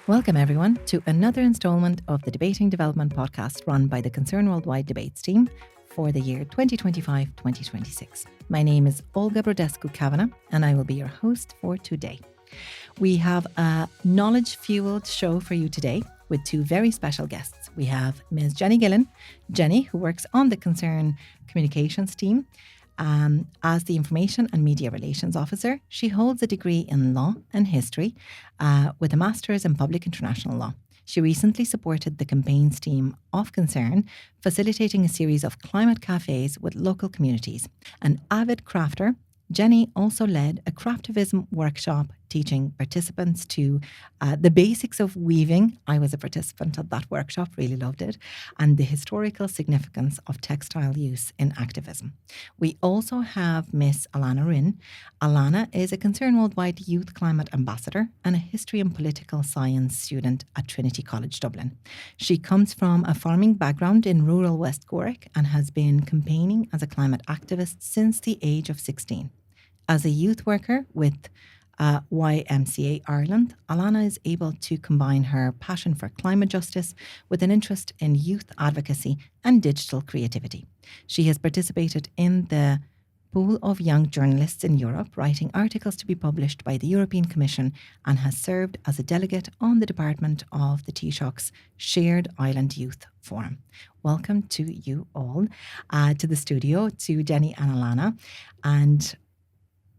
Welcome, everyone, to another instalment of the Debating Development podcast run by the Concern Worldwide Debates team for the year 2025-2026. My name is Olga Brodescu-Kavanagh, and I will be your host for today. We have a knowledge-fueled show for you today with two very special guests. We have Ms. Jenny Gillen. Jenny, who works on the Concern Communications team, as the Information and Media Relations Officer. She holds a degree in Law and History with a Master's in Public International Law. She recently supported the campaigns team of Concern, facilitating a series of climate cafes with local communities. An avid crafter, Jenny also led a craftivism workshop teaching participants to the basics of weaving. I was a participant at that workshop, really loved it, and the historical significance of textile use in activism. We also have Miss Alannah Wrynn. Alannah is a Concern Worldwide Youth Climate Ambassador and a History and Political Science student at Trinity College Dublin. She comes from a farming background in rural West Cork and has been campaigning as a climate activist since the age of 16. As a youth worker with YMCA Ireland, Alannah is able to combine her passion for climate justice with an interest in youth advocacy and digital creativity. She has participated in the pool of young journalists in Europe, writing articles to be published by the European Commission, and has served as a delegate on the department of the Taoiseach's Shared Island Youth Forum. Welcome to you all to the studio, to Jenny and Alannah. And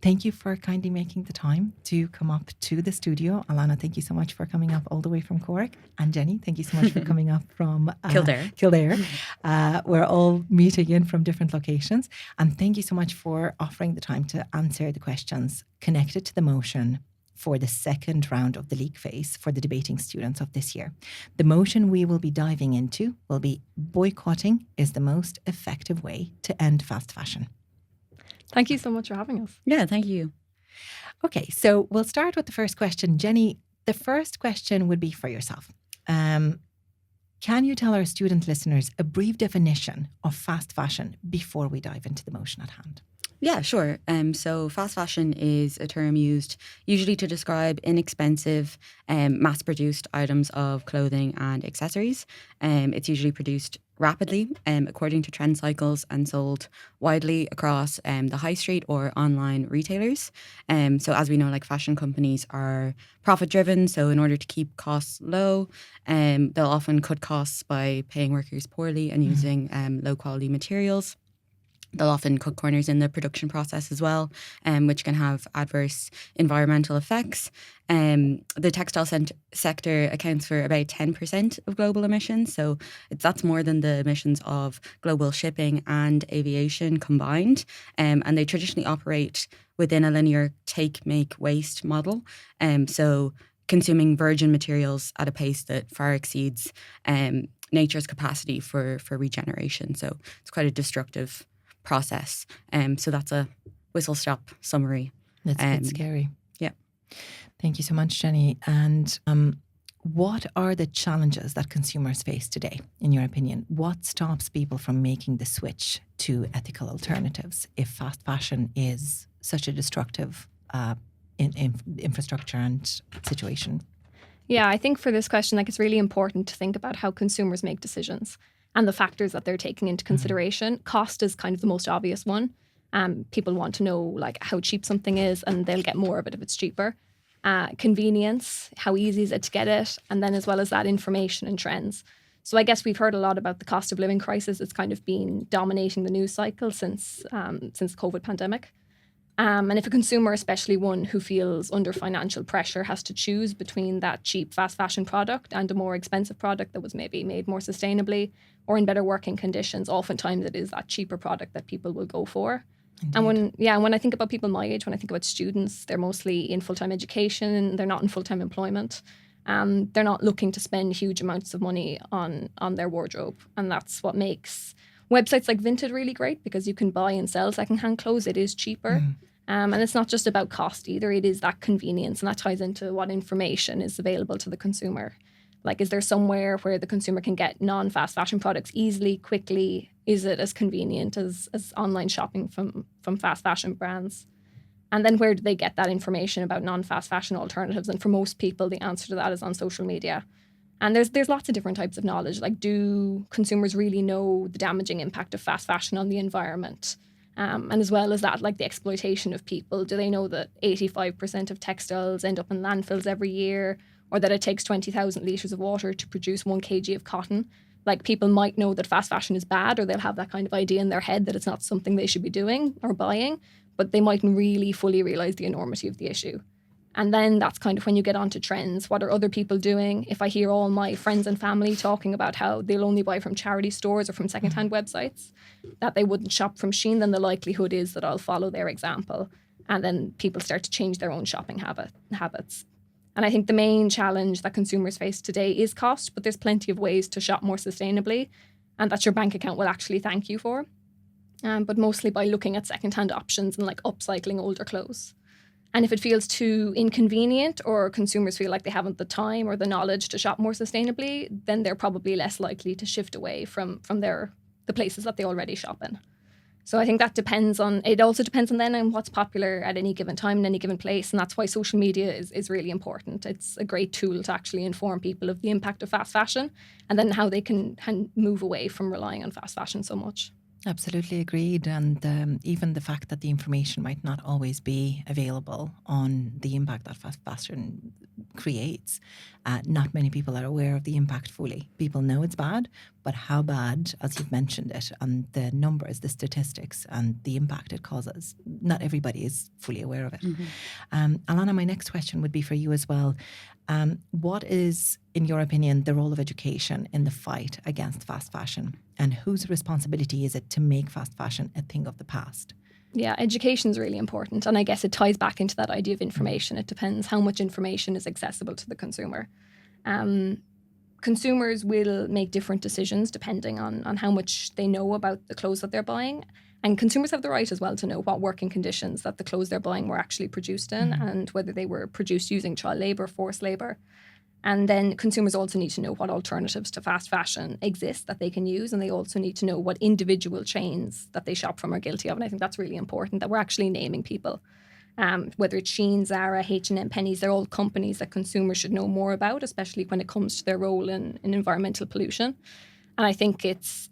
thank you for kindly making the time to come up to the studio. Alannah, thank you so much for coming up all the way from Cork. And Jenny, thank you so much for coming up from Kildare. We're all meeting in from different locations. And thank you so much for offering the time to answer the questions connected to the motion for the second round of the leak phase for the debating students of this year. The motion we will be diving into will be boycotting is the most effective way to end fast fashion. Thank you so much for having us. Yeah, thank you. Okay, so we'll start with the first question. Jenny, the first question would be for yourself. Can you tell our student listeners a brief definition of fast fashion before we dive into the motion at hand? Yeah, sure. So fast fashion is a term used usually to describe inexpensive, mass-produced items of clothing and accessories. It's usually produced rapidly, according to trend cycles, and sold widely across the high street or online retailers. So as we know, like, fashion companies are profit-driven, so in order to keep costs low, they'll often cut costs by paying workers poorly and using low-quality materials. They'll often cut corners in the production process as well, which can have adverse environmental effects. The textile sector accounts for about 10% of global emissions, so that's more than the emissions of global shipping and aviation combined. And they traditionally operate within a linear take, make, waste model. So consuming virgin materials at a pace that far exceeds nature's capacity for regeneration. So it's quite a destructive process. So that's a whistle-stop summary. That's a bit scary. Yeah. Thank you so much, Jenny. And what are the challenges that consumers face today, in your opinion? What stops people from making the switch to ethical alternatives if fast fashion is such a destructive infrastructure and situation? Yeah, I think for this question, it's really important to think about how consumers make decisions and the factors that they're taking into consideration. Cost is kind of the most obvious one. People want to know how cheap something is, and they'll get more of it if it's cheaper. Convenience, how easy is it to get it? And then as well as that, information and trends. So I guess we've heard a lot about the cost of living crisis. It's kind of been dominating the news cycle since the COVID pandemic. And if a consumer, especially one who feels under financial pressure, has to choose between that cheap fast fashion product and a more expensive product that was maybe made more sustainably or in better working conditions, oftentimes it is that cheaper product that people will go for. Indeed. And when I think about people my age, when I think about students, they're mostly in full-time education, they're not in full-time employment. They're not looking to spend huge amounts of money on their wardrobe. And that's what makes websites like Vinted really great, because you can buy and sell secondhand clothes. It is cheaper. And it's not just about cost either. It is that convenience, and that ties into what information is available to the consumer. Is there somewhere where the consumer can get non-fast fashion products easily, quickly? Is it as convenient as online shopping from fast fashion brands? And then where do they get that information about non-fast fashion alternatives? And for most people, the answer to that is on social media. And there's lots of different types of knowledge. Like, do consumers really know the damaging impact of fast fashion on the environment? And as well as that, like the exploitation of people. Do they know that 85% of textiles end up in landfills every year, or that it takes 20,000 litres of water to produce 1 kg of cotton? Like, people might know that fast fashion is bad, or they'll have that kind of idea in their head that it's not something they should be doing or buying, but they mightn't really fully realise the enormity of the issue. And then that's kind of when you get onto trends. What are other people doing? If I hear all my friends and family talking about how they'll only buy from charity stores or from secondhand websites, that they wouldn't shop from Shein, then the likelihood is that I'll follow their example. And then people start to change their own shopping habits. And I think the main challenge that consumers face today is cost, but there's plenty of ways to shop more sustainably, and that your bank account will actually thank you for. But mostly by looking at secondhand options and like upcycling older clothes. And if it feels too inconvenient, or consumers feel like they haven't the time or the knowledge to shop more sustainably, then they're probably less likely to shift away from the places that they already shop in. So I think that it also depends on what's popular at any given time in any given place. And that's why social media is really important. It's a great tool to actually inform people of the impact of fast fashion, and then how they can move away from relying on fast fashion so much. Absolutely agreed. And even the fact that the information might not always be available on the impact that fast fashion creates. Not many people are aware of the impact fully. People know it's bad, but how bad, as you've mentioned it, and the numbers, the statistics, and the impact it causes, not everybody is fully aware of it. Alannah, my next question would be for you as well. What is, in your opinion, the role of education in the fight against fast fashion? And whose responsibility is it to make fast fashion a thing of the past? Yeah, education is really important. And I guess it ties back into that idea of information. It depends how much information is accessible to the consumer. Consumers will make different decisions depending on how much they know about the clothes that they're buying. And consumers have the right as well to know what working conditions that the clothes they're buying were actually produced in, and whether they were produced using child labour, forced labour. And then consumers also need to know what alternatives to fast fashion exist that they can use. And they also need to know what individual chains that they shop from are guilty of. And I think that's really important, that we're actually naming people. Whether it's Shein, Zara, H&M, Penneys, they're all companies that consumers should know more about, especially when it comes to their role in environmental pollution. And I think it's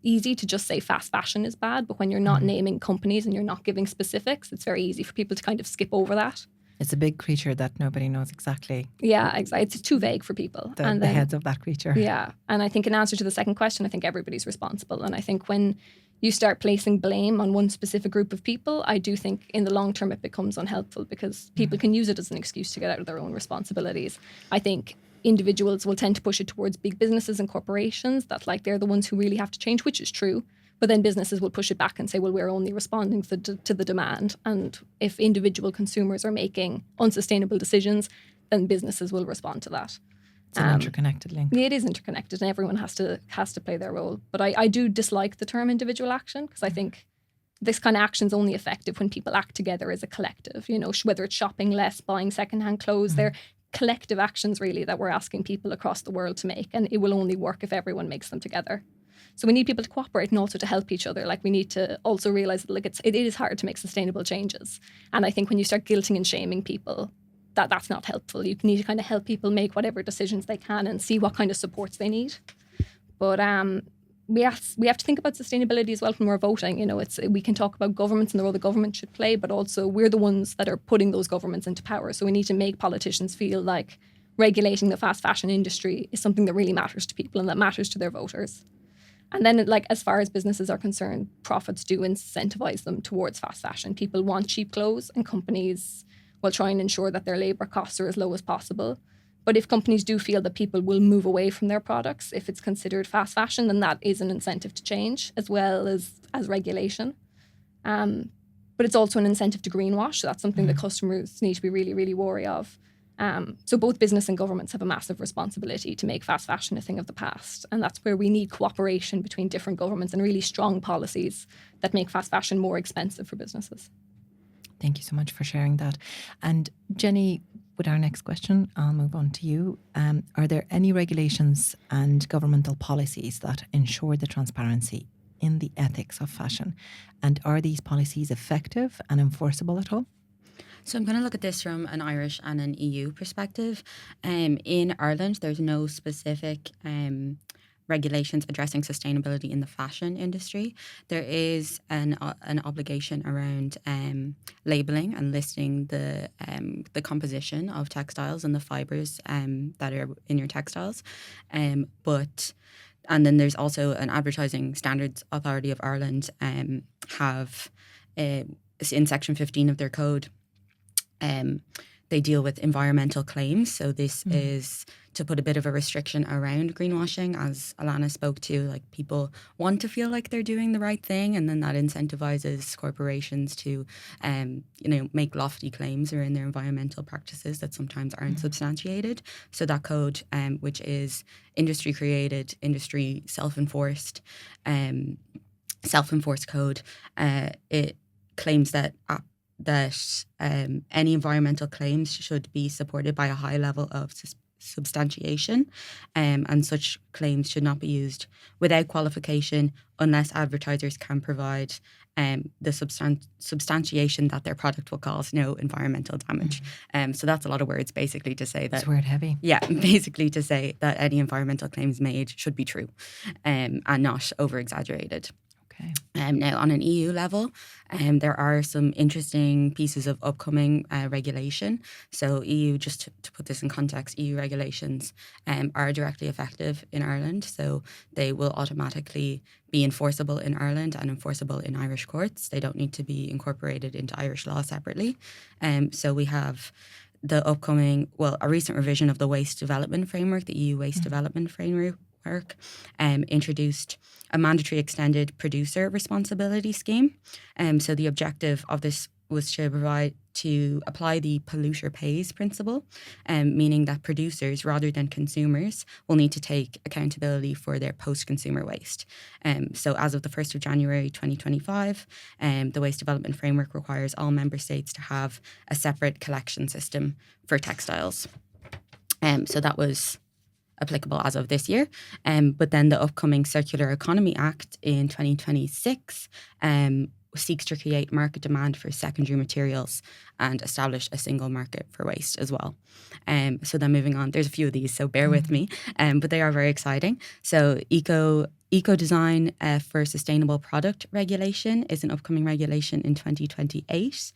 easy to just say fast fashion is bad, but when you're not naming companies and you're not giving specifics, it's very easy for people to kind of skip over that. It's a big creature that nobody knows exactly. Yeah, exactly. It's too vague for people. The heads of that creature. Yeah. And I think in answer to the second question, I think everybody's responsible. And I think when you start placing blame on one specific group of people, I do think in the long term it becomes unhelpful, because people can use it as an excuse to get out of their own responsibilities. I think individuals will tend to push it towards big businesses and corporations, that like they're the ones who really have to change, which is true. But then businesses will push it back and say, well, we're only responding to the demand. And if individual consumers are making unsustainable decisions, then businesses will respond to that. It's an interconnected link. It is interconnected, and everyone has to play their role. But I do dislike the term individual action, because I think this kind of action is only effective when people act together as a collective. You know, whether it's shopping less, buying secondhand clothes, they're collective actions really that we're asking people across the world to make, and it will only work if everyone makes them together. So we need people to cooperate and also to help each other. Like, we need to also realise that it is hard to make sustainable changes. And I think when you start guilting and shaming people, that's not helpful. You need to kind of help people make whatever decisions they can and see what kind of supports they need. But we have to think about sustainability as well when we're voting. You know, we can talk about governments and the role the government should play, but also we're the ones that are putting those governments into power. So we need to make politicians feel like regulating the fast fashion industry is something that really matters to people and that matters to their voters. And then, like, as far as businesses are concerned, profits do incentivize them towards fast fashion. People want cheap clothes, and companies will try and ensure that their labour costs are as low as possible. But if companies do feel that people will move away from their products if it's considered fast fashion, then that is an incentive to change, as well as regulation. But it's also an incentive to greenwash. So that's something that customers need to be really, really wary of. So both business and governments have a massive responsibility to make fast fashion a thing of the past. And that's where we need cooperation between different governments and really strong policies that make fast fashion more expensive for businesses. Thank you so much for sharing that. And Jenny, with our next question, I'll move on to you. Are there any regulations and governmental policies that ensure the transparency in the ethics of fashion? And are these policies effective and enforceable at all? So I'm going to look at this from an Irish and an EU perspective. In Ireland, there's no specific regulations addressing sustainability in the fashion industry. There is an obligation around labelling and listing the composition of textiles and the fibres that are in your textiles. And then there's also an Advertising Standards Authority of Ireland have in Section 15 of their code. They deal with environmental claims. So this is to put a bit of a restriction around greenwashing, as Alannah spoke to. Like, people want to feel like they're doing the right thing, and then that incentivizes corporations to, make lofty claims around their environmental practices that sometimes aren't substantiated. So that code, which is industry created, industry self-enforced code, it claims that any environmental claims should be supported by a high level of substantiation, and such claims should not be used without qualification unless advertisers can provide the substantiation that their product will cause no environmental damage. So that's a lot of words, basically, to say that... It's word heavy. Yeah, basically to say that any environmental claims made should be true and not over-exaggerated. Now, on an EU level, there are some interesting pieces of upcoming regulation. So EU, just to put this in context, EU regulations are directly effective in Ireland. So they will automatically be enforceable in Ireland and enforceable in Irish courts. They don't need to be incorporated into Irish law separately. So we have the upcoming, a recent revision of the Waste Development Framework, the EU Waste Development Framework, introduced a mandatory extended producer responsibility scheme. So the objective of this was to apply the polluter pays principle, meaning that producers, rather than consumers, will need to take accountability for their post-consumer waste. So as of the 1st of January 2025, the Waste Development Framework requires all member states to have a separate collection system for textiles. So that was applicable as of this year. But then the upcoming Circular Economy Act in 2026 seeks to create market demand for secondary materials and establish a single market for waste as well. So then moving on, there's a few of these, so bear with me, but they are very exciting. So Eco-design for sustainable product regulation is an upcoming regulation in 2028.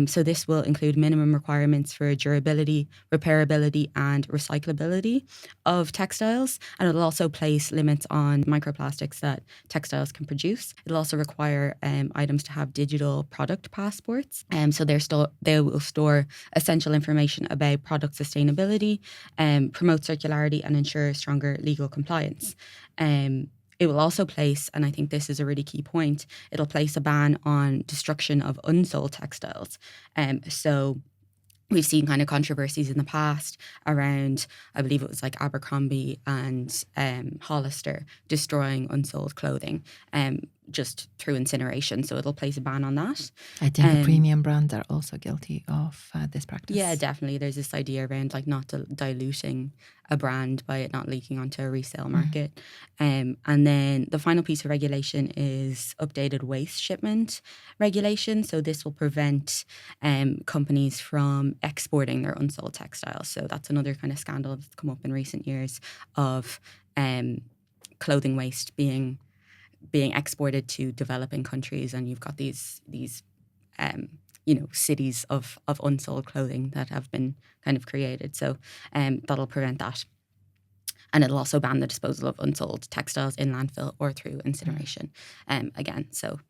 So this will include minimum requirements for durability, repairability, and recyclability of textiles. And it'll also place limits on microplastics that textiles can produce. It'll also require items to have digital product passports. So they will store essential information about product sustainability, promote circularity, and ensure stronger legal compliance. It will also place, and I think this is a really key point, it'll place a ban on destruction of unsold textiles. So we've seen kind of controversies in the past around, I believe it was like Abercrombie and Hollister destroying unsold clothing just through incineration. So it'll place a ban on that. I think the premium brands are also guilty of this practice. Yeah, definitely. There's this idea around like not diluting a brand by it not leaking onto a resale market. And then the final piece of regulation is updated waste shipment regulation. So this will prevent companies from exporting their unsold textiles. So that's another kind of scandal that's come up in recent years of clothing waste being exported to developing countries, and you've got these cities of unsold clothing that have been kind of created. So that'll prevent that. And it'll also ban the disposal of unsold textiles in landfill or through incineration again. So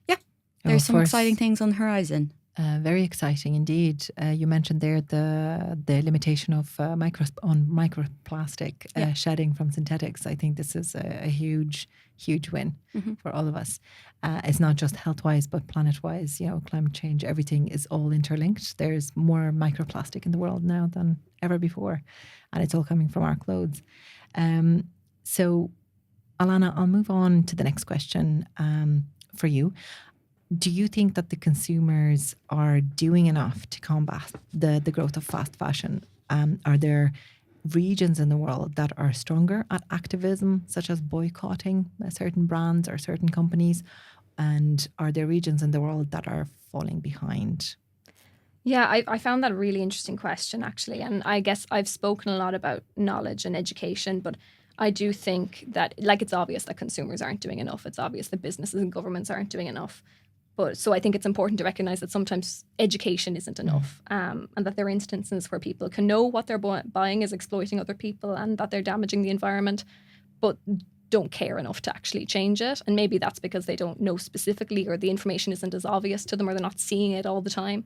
yeah, there's some exciting things on the horizon. Very exciting indeed. You mentioned there the limitation of microplastic shedding from synthetics. I think this is a huge win for all of us. It's not just health-wise, but planet-wise. Climate change, everything is all interlinked. There's more microplastic in the world now than ever before, and it's all coming from our clothes. So, Alannah, I'll move on to the next question for you. Do you think that the consumers are doing enough to combat the growth of fast fashion? Are there regions in the world that are stronger at activism, such as boycotting certain brands or certain companies? And are there regions in the world that are falling behind? Yeah, I found that a really interesting question, actually. And I guess I've spoken a lot about knowledge and education, but I do think that, like, it's obvious that consumers aren't doing enough. It's obvious that businesses and governments aren't doing enough. But so I think it's important to recognize that sometimes education isn't enough, and that there are instances where people can know what they're buying is exploiting other people and that they're damaging the environment, but don't care enough to actually change it. And maybe that's because they don't know specifically, or the information isn't as obvious to them, or they're not seeing it all the time.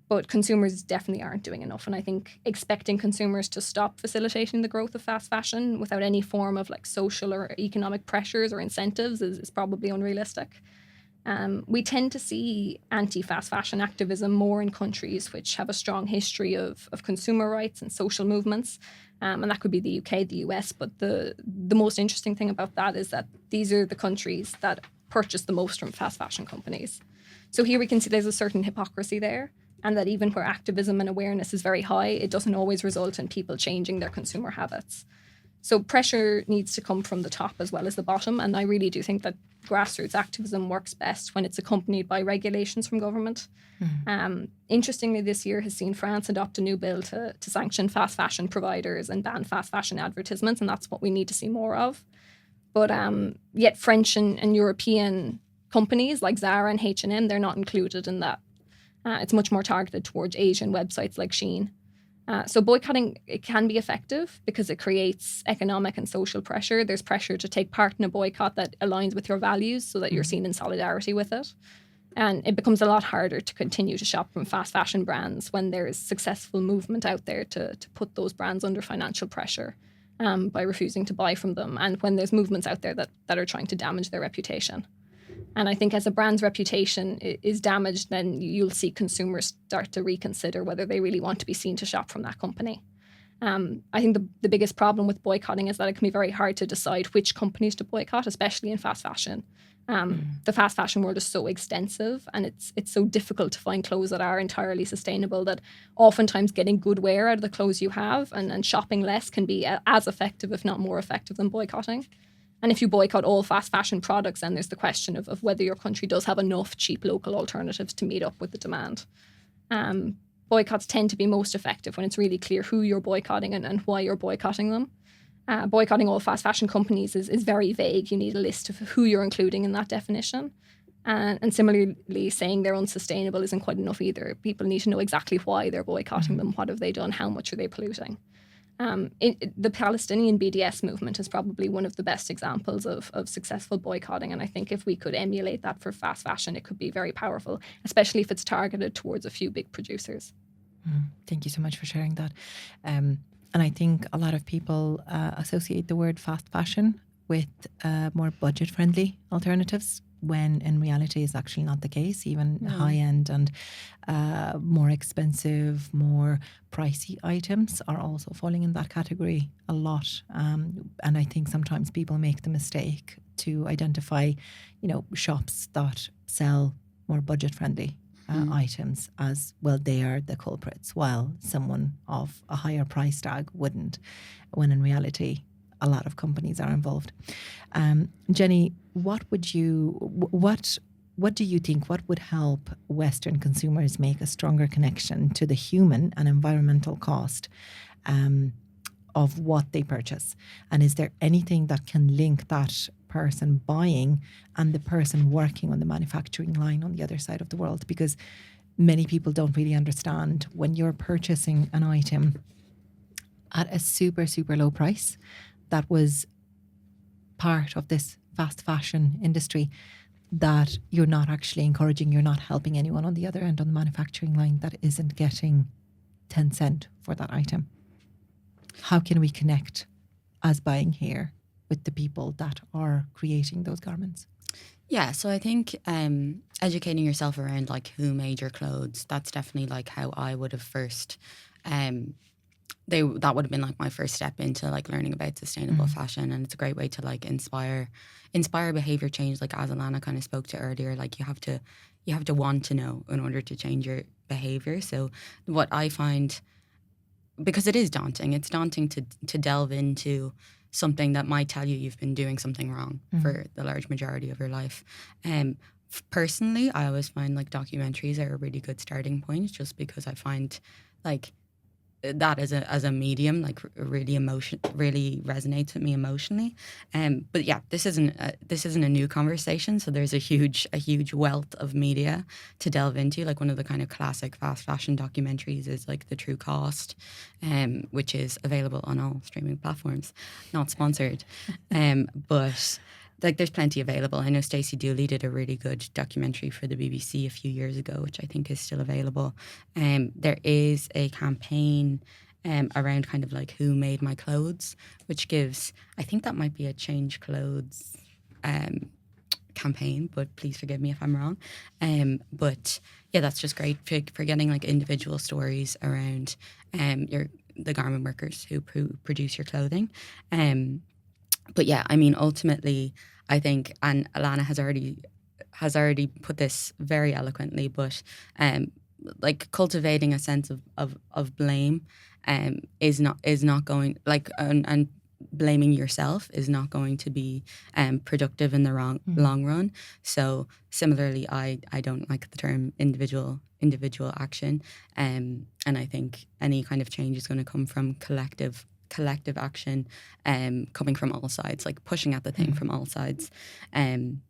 But consumers definitely aren't doing enough. And I think expecting consumers to stop facilitating the growth of fast fashion without any form of like social or economic pressures or incentives is probably unrealistic. We tend to see anti-fast fashion activism more in countries which have a strong history of consumer rights and social movements. And that could be the UK, the US. But the most interesting thing about that is that these are the countries that purchase the most from fast fashion companies. So here we can see there's a certain hypocrisy there, and that even where activism and awareness is very high, it doesn't always result in people changing their consumer habits. So pressure needs to come from the top as well as the bottom. And I really do think that grassroots activism works best when it's accompanied by regulations from government. Interestingly, this year has seen France adopt a new bill to sanction fast fashion providers and ban fast fashion advertisements. And that's what we need to see more of. But yet French and European companies like Zara and H&M, they're not included in that. It's much more targeted towards Asian websites like Shein. So boycotting, it can be effective because it creates economic and social pressure. There's pressure to take part in a boycott that aligns with your values so that you're seen in solidarity with it. And it becomes a lot harder to continue to shop from fast fashion brands when there's successful movement out there to put those brands under financial pressure by refusing to buy from them, and when there's movements out there that are trying to damage their reputation. And I think as a brand's reputation is damaged, then you'll see consumers start to reconsider whether they really want to be seen to shop from that company. I think the biggest problem with boycotting is that it can be very hard to decide which companies to boycott, especially in fast fashion. The fast fashion world is so extensive, and it's so difficult to find clothes that are entirely sustainable that oftentimes getting good wear out of the clothes you have and shopping less can be as effective, if not more effective, than boycotting. And if you boycott all fast fashion products, then there's the question of whether your country does have enough cheap local alternatives to meet up with the demand. Boycotts tend to be most effective when it's really clear who you're boycotting and why you're boycotting them. Boycotting all fast fashion companies is very vague. You need a list of who you're including in that definition. And similarly, saying they're unsustainable isn't quite enough either. People need to know exactly why they're boycotting them. What have they done? How much are they polluting? The Palestinian BDS movement is probably one of the best examples of successful boycotting. And I think if we could emulate that for fast fashion, it could be very powerful, especially if it's targeted towards a few big producers. Thank you so much for sharing that. And I think a lot of people associate the word fast fashion with more budget-friendly alternatives, when in reality it's actually not the case. Even high-end and more expensive, more pricey items are also falling in that category a lot. And I think sometimes people make the mistake to identify, shops that sell more budget-friendly items as, well, they are the culprits, while someone of a higher price tag wouldn't, when in reality a lot of companies are involved. Jenny, what do you think, what would help Western consumers make a stronger connection to the human and environmental cost of what they purchase? And is there anything that can link that person buying and the person working on the manufacturing line on the other side of the world? Because many people don't really understand, when you're purchasing an item at a super, super low price that was part of this fast fashion industry, that you're not actually encouraging, you're not helping anyone on the other end on the manufacturing line that isn't getting 10 cent for that item. How can we connect as buying here with the people that are creating those garments? Yeah, so I think educating yourself around like who made your clothes, that's definitely like how I would have first that would have been like my first step into like learning about sustainable fashion. And it's a great way to like inspire behavior change, like as Alannah kind of spoke to earlier. Like you have to want to know in order to change your behavior. So what I find, because it is daunting, it's daunting to delve into something that might tell you you've been doing something wrong for the large majority of your life. Personally, I always find like documentaries are a really good starting point, just because I find like that as a medium like really resonates with me emotionally. But yeah, this isn't a new conversation, so there's a huge wealth of media to delve into. Like one of the kind of classic fast fashion documentaries is like The True Cost, which is available on all streaming platforms, not sponsored. But like there's plenty available. I know Stacey Dooley did a really good documentary for the BBC a few years ago, which I think is still available. There is a campaign around kind of like who made my clothes, which gives, I think that might be a change clothes campaign, but please forgive me if I'm wrong. But yeah, that's just great for getting like individual stories around the garment workers who produce your clothing. But yeah, I mean, ultimately, I think, and Alannah has already put this very eloquently, but like cultivating a sense of blame is not going like and blaming yourself is not going to be productive in the long run. So similarly, I don't like the term individual action, and I think any kind of change is going to come from collective action, coming from all sides, like pushing at the thing from all sides. And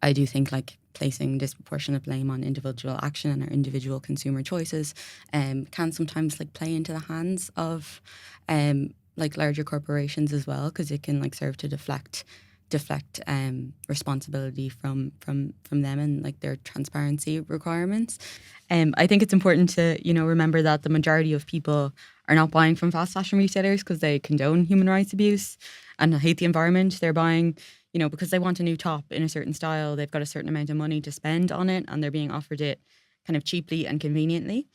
I do think like placing disproportionate blame on individual action and our individual consumer choices can sometimes like play into the hands of like larger corporations as well, because it can like serve to deflect responsibility from them and like their transparency requirements. I think it's important to remember that the majority of people are not buying from fast fashion retailers because they condone human rights abuse and hate the environment. They're buying because they want a new top in a certain style. They've got a certain amount of money to spend on it, and they're being offered it kind of cheaply and conveniently.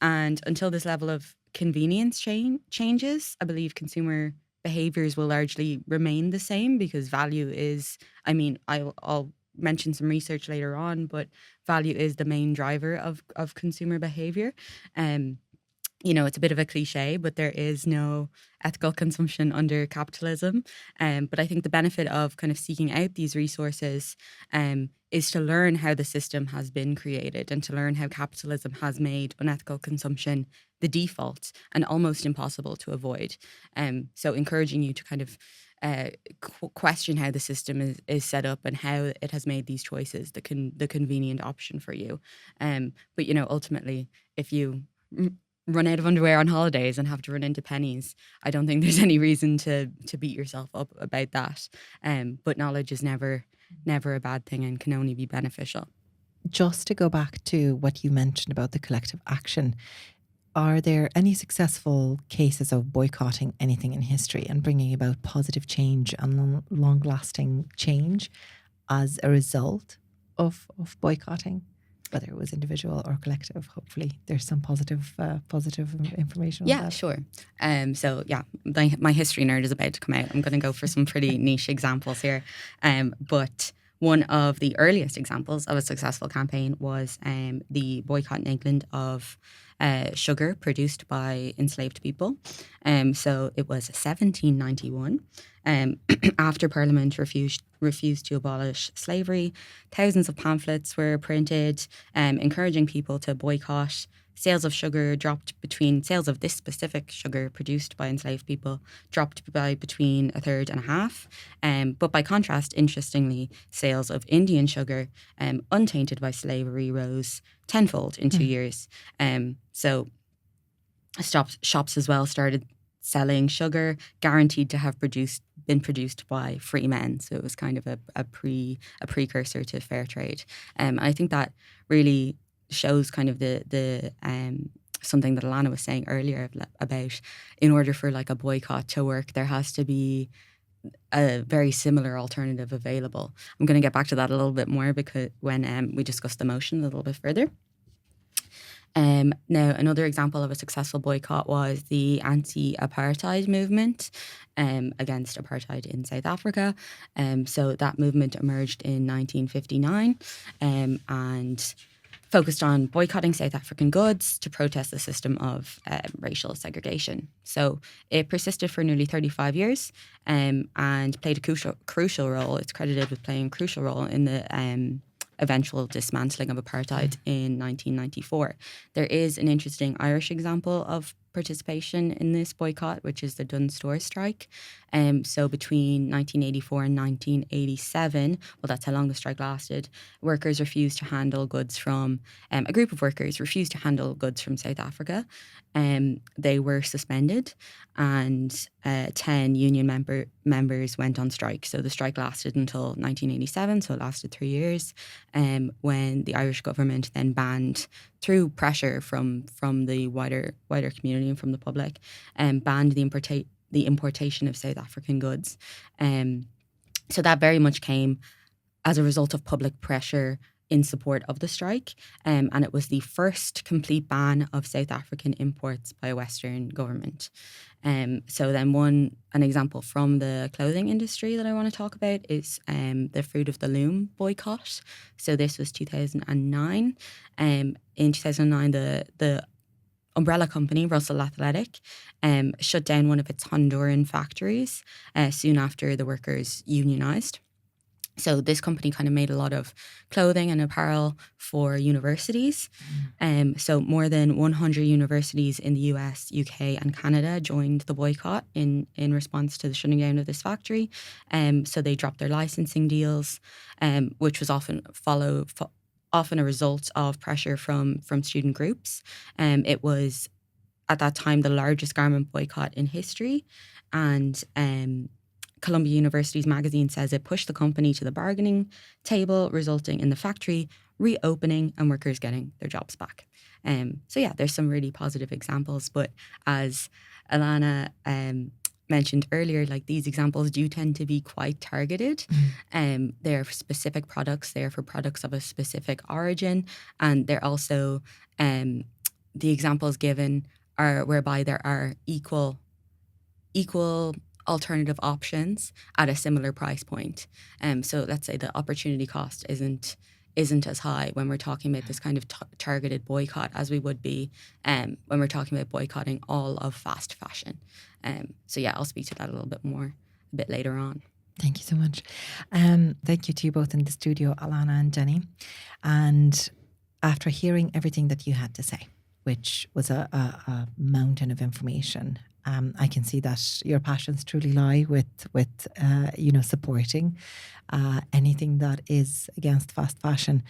And until this level of convenience changes, I believe consumer behaviors will largely remain the same, because value is, I mean, I'll mention some research later on, but value is the main driver of consumer behavior. It's a bit of a cliche, but there is no ethical consumption under capitalism. But I think the benefit of kind of seeking out these resources is to learn how the system has been created and to learn how capitalism has made unethical consumption the default and almost impossible to avoid. So encouraging you to kind of question how the system is set up and how it has made these choices the convenient option for you. But ultimately, if you run out of underwear on holidays and have to run into pennies, I don't think there's any reason to beat yourself up about that. But knowledge is never a bad thing and can only be beneficial. Just to go back to what you mentioned about the collective action, are there any successful cases of boycotting anything in history and bringing about positive change and long-lasting change as a result of boycotting? Whether it was individual or collective, hopefully there's some positive information on that. Sure. So yeah, my history nerd is about to come out. I'm going to go for some pretty niche examples here. But one of the earliest examples of a successful campaign was the boycott in England of sugar produced by enslaved people. So it was 1791. After Parliament refused to abolish slavery, thousands of pamphlets were printed encouraging people to boycott. Sales of this specific sugar produced by enslaved people dropped by between a third and a half. But by contrast, interestingly, sales of Indian sugar, untainted by slavery, rose tenfold in 2 years. So shops as well started selling sugar guaranteed to have been produced by free men. So it was kind of a precursor to fair trade. I think that really shows kind of the something that Alannah was saying earlier about, in order for like a boycott to work, there has to be a very similar alternative available. I'm going to get back to that a little bit more because when we discuss the motion a little bit further. Now, another example of a successful boycott was the anti-apartheid movement against apartheid in South Africa. So that movement emerged in 1959 and focused on boycotting South African goods to protest the system of racial segregation. So it persisted for nearly 35 years and played a crucial role. It's credited with playing a crucial role in the eventual dismantling of apartheid in 1994. There is an interesting Irish example of participation in this boycott, which is the Dunnes Stores strike. So between 1984 and 1987, well, that's how long the strike lasted, workers refused to handle goods from, a group of workers refused to handle goods from South Africa. They were suspended, and 10 union members went on strike. So the strike lasted until 1987, so it lasted 3 years, when the Irish government then banned, through pressure from the wider community and from the public, banned the importation of South African goods. So that very much came as a result of public pressure in support of the strike, and it was the first complete ban of South African imports by a Western government. So then an example from the clothing industry that I want to talk about is the Fruit of the Loom boycott. So this was 2009. In 2009, the umbrella company, Russell Athletic, shut down one of its Honduran factories soon after the workers unionised. So this company kind of made a lot of clothing and apparel for universities. So more than 100 universities in the US, UK and Canada joined the boycott in response to the shutting down of this factory. So they dropped their licensing deals, which was often a result of pressure from student groups. It was at that time the largest garment boycott in history, and Columbia University's magazine says it pushed the company to the bargaining table, resulting in the factory reopening and workers getting their jobs back. So yeah, there's some really positive examples, but as Alannah mentioned earlier, like these examples do tend to be quite targeted. They're for specific products, they're for products of a specific origin, and they're also the examples given are whereby there are equal alternative options at a similar price point. So let's say the opportunity cost isn't as high when we're talking about this kind of targeted boycott as we would be when we're talking about boycotting all of fast fashion. So yeah, I'll speak to that a little bit more a bit later on. Thank you so much. Thank you to you both in the studio, Alannah and Jenny. And after hearing everything that you had to say, which was a mountain of information, I can see that your passions truly lie with supporting anything that is against fast fashion.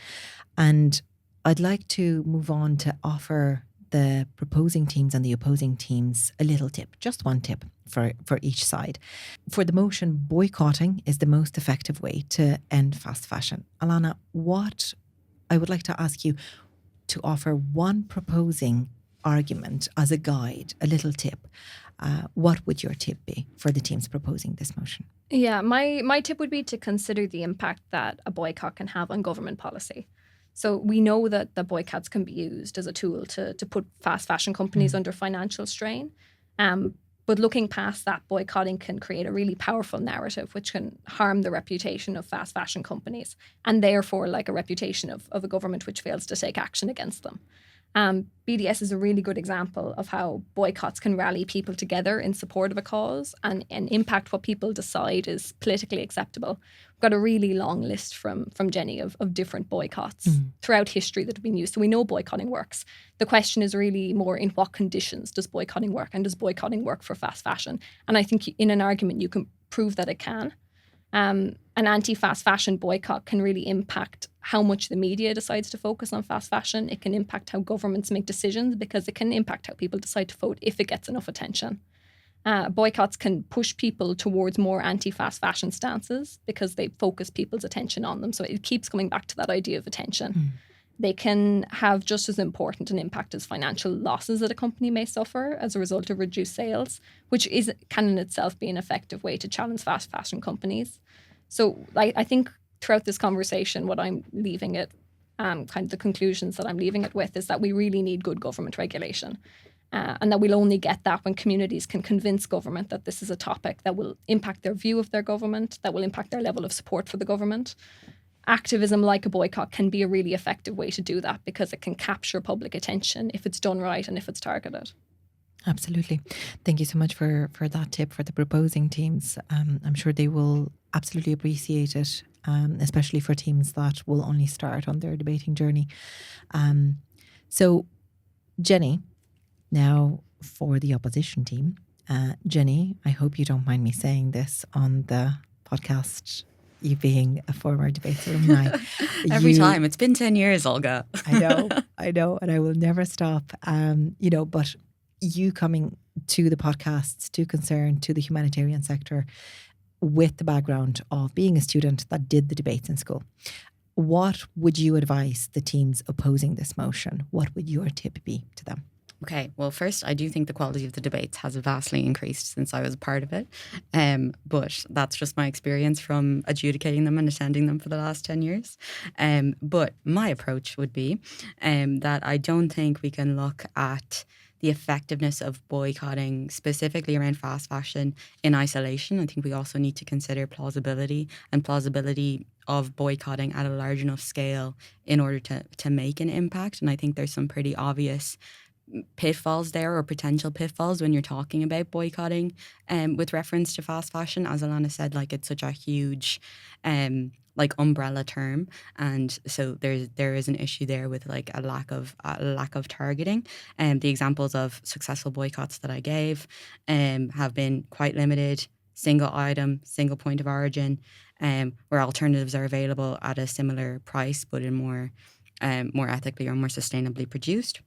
And I'd like to move on to offer the proposing teams and the opposing teams a little tip, just one tip for each side. For the motion, boycotting is the most effective way to end fast fashion. Alannah, what I would like to ask you to offer one proposing argument as a guide, a little tip. What would your tip be for the teams proposing this motion? Yeah, my tip would be to consider the impact that a boycott can have on government policy. So we know that the boycotts can be used as a tool to put fast fashion companies under financial strain. But looking past that, boycotting can create a really powerful narrative which can harm the reputation of fast fashion companies, and therefore like a reputation of a government which fails to take action against them. BDS is a really good example of how boycotts can rally people together in support of a cause and impact what people decide is politically acceptable. We've got a really long list from Jenny of different boycotts throughout history that have been used. So we know boycotting works. The question is really more in what conditions does boycotting work, and does boycotting work for fast fashion? And I think in an argument you can prove that it can. An anti-fast fashion boycott can really impact how much the media decides to focus on fast fashion. It can impact how governments make decisions because it can impact how people decide to vote if it gets enough attention. Boycotts can push people towards more anti-fast fashion stances because they focus people's attention on them. So it keeps coming back to that idea of attention. They can have just as important an impact as financial losses that a company may suffer as a result of reduced sales, which can in itself be an effective way to challenge fast fashion companies. So I think throughout this conversation, what I'm leaving it, kind of the conclusions that I'm leaving it with, is that we really need good government regulation. And that we'll only get that when communities can convince government that this is a topic that will impact their view of their government, that will impact their level of support for the government. Activism like a boycott can be a really effective way to do that because it can capture public attention if it's done right and if it's targeted. Absolutely. Thank you so much for that tip for the proposing teams. I'm sure they will absolutely appreciate it. especially for teams that will only start on their debating journey. So, Jenny, now for the opposition team. Jenny, I hope you don't mind me saying this on the podcast, you being a former debates alumni. Every time. It's been 10 years, Olga. I know, and I will never stop. But you coming to the podcasts, to Concern, to the humanitarian sector with the background of being a student that did the debates in school, what would you advise the teams opposing this motion? What would your tip be to them? Okay, well, first, I do think the quality of the debates has vastly increased since I was a part of it. But that's just my experience from adjudicating them and attending them for the last 10 years. But my approach would be that I don't think we can look at the effectiveness of boycotting specifically around fast fashion in isolation. I think we also need to consider plausibility of boycotting at a large enough scale in order to make an impact. And I think there's some pretty obvious pitfalls there, or potential pitfalls, when you're talking about boycotting with reference to fast fashion. As Alannah said, like, it's such a huge umbrella term, and so there is an issue there with like a lack of targeting. The examples of successful boycotts that I gave have been quite limited, single item, single point of origin, where alternatives are available at a similar price but in more ethically or more sustainably produced,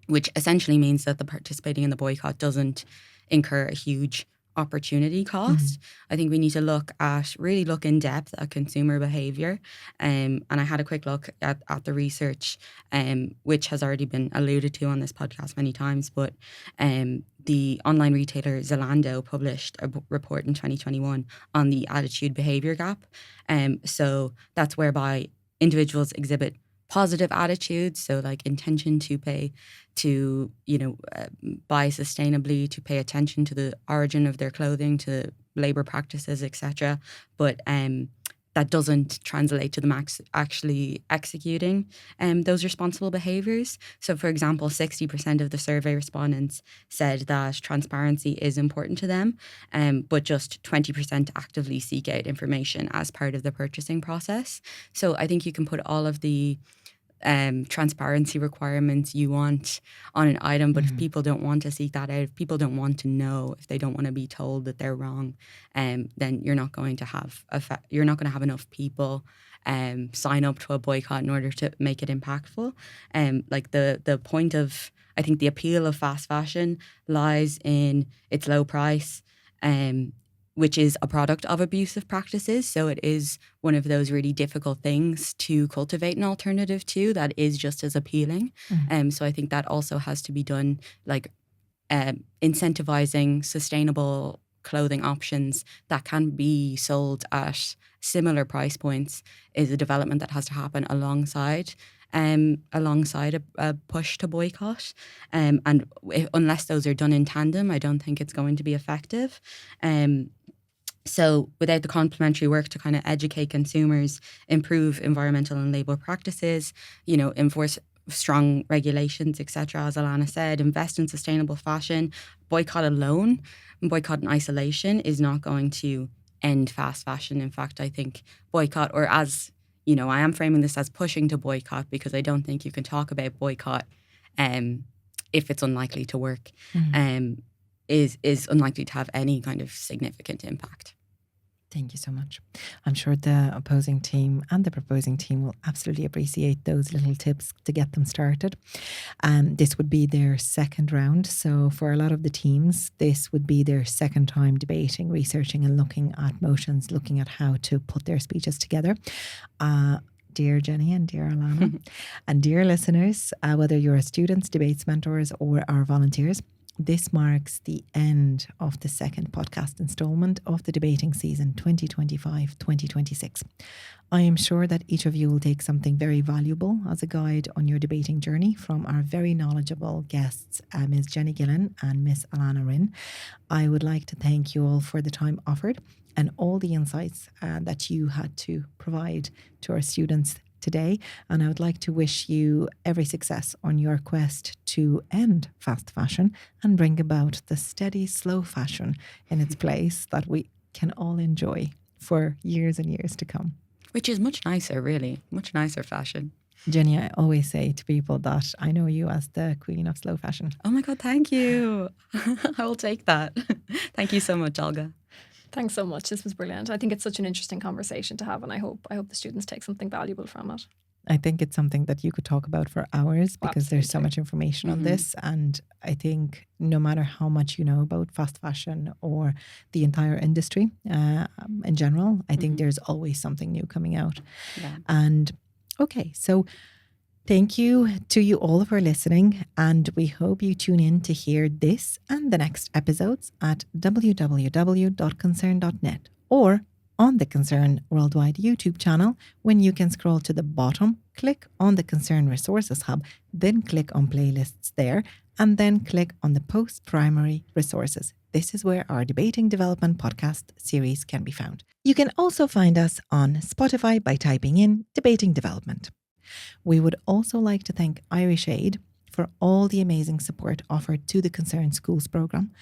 which essentially means that the participating in the boycott doesn't incur a huge opportunity cost. I think we need to really look in depth at consumer behaviour. And I had a quick look at the research, which has already been alluded to on this podcast many times. But the online retailer Zalando published a report in 2021 on the attitude behaviour gap. So that's whereby individuals exhibit positive attitudes, so like intention to pay, to buy sustainably, to pay attention to the origin of their clothing, to labour practices, etc. But that doesn't translate to them actually executing those responsible behaviours. So, for example, 60% of the survey respondents said that transparency is important to them, but just 20% actively seek out information as part of the purchasing process. So I think you can put all of the transparency requirements you want on an item, but if people don't want to seek that out, if people don't want to know, if they don't want to be told that they're wrong, then you're not going to have enough people sign up to a boycott in order to make it impactful. Like the point of, I think the appeal of fast fashion lies in its low price, which is a product of abusive practices. So it is one of those really difficult things to cultivate an alternative to that is just as appealing. So I think that also has to be done, like incentivizing sustainable clothing options that can be sold at similar price points is a development that has to happen alongside a push to boycott. And unless those are done in tandem, I don't think it's going to be effective. So without the complementary work to kind of educate consumers, improve environmental and labour practices, enforce strong regulations, etc., as Alannah said, invest in sustainable fashion, boycott alone, boycott in isolation is not going to end fast fashion. In fact, I think boycott, or as, I am framing this as pushing to boycott, because I don't think you can talk about boycott if it's unlikely to work, is unlikely to have any kind of significant impact. Thank you so much. I'm sure the opposing team and the proposing team will absolutely appreciate those little tips to get them started. This would be their second round. So for a lot of the teams, this would be their second time debating, researching and looking at motions, looking at how to put their speeches together. Dear Jenny and dear Alannah and dear listeners, whether you're students, debates mentors or our volunteers, this marks the end of the second podcast instalment of the debating season 2025-2026. I am sure that each of you will take something very valuable as a guide on your debating journey from our very knowledgeable guests, Ms. Jenny Gillen and Ms. Alannah Wrynn. I would like to thank you all for the time offered and all the insights that you had to provide to our students today, and I would like to wish you every success on your quest to end fast fashion and bring about the steady, slow fashion in its place that we can all enjoy for years and years to come. Which is much nicer, really. Much nicer fashion. Jenny, I always say to people that I know you as the queen of slow fashion. Oh my God, thank you. I will take that. Thank you so much, Olga. Thanks so much. This was brilliant. I think it's such an interesting conversation to have, and I hope the students take something valuable from it. I think it's something that you could talk about for hours because there's so Absolutely. much information on this. And I think no matter how much you know about fast fashion or the entire industry in general, I think there's always something new coming out. Yeah. And okay, so thank you to you all for listening. And we hope you tune in to hear this and the next episodes at www.concern.net or on the Concern Worldwide YouTube channel. When you can scroll to the bottom, click on the Concern Resources Hub, then click on playlists there, and then click on the post-primary resources. This is where our Debating Development podcast series can be found. You can also find us on Spotify by typing in Debating Development. We would also like to thank Irish Aid for all the amazing support offered to the Concern Schools programme.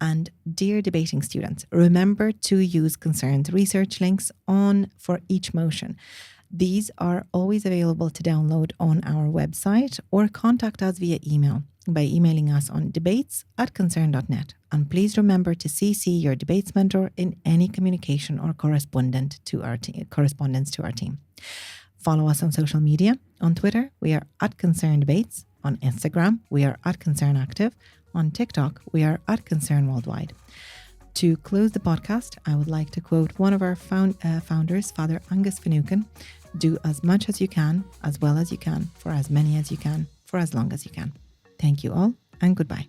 And dear debating students, remember to use Concern's research links on for each motion. These are always available to download on our website or contact us via email by emailing us on debates@concern.net. And please remember to CC your debates mentor in any communication or correspondence to our team. Follow us on social media. On Twitter, we are @ConcernDebates. On Instagram, we are @ConcernActive. On TikTok, we are @ConcernWorldwide. To close the podcast, I would like to quote one of our founders, Father Angus Finucane: "Do as much as you can, as well as you can, for as many as you can, for as long as you can." Thank you all, and goodbye.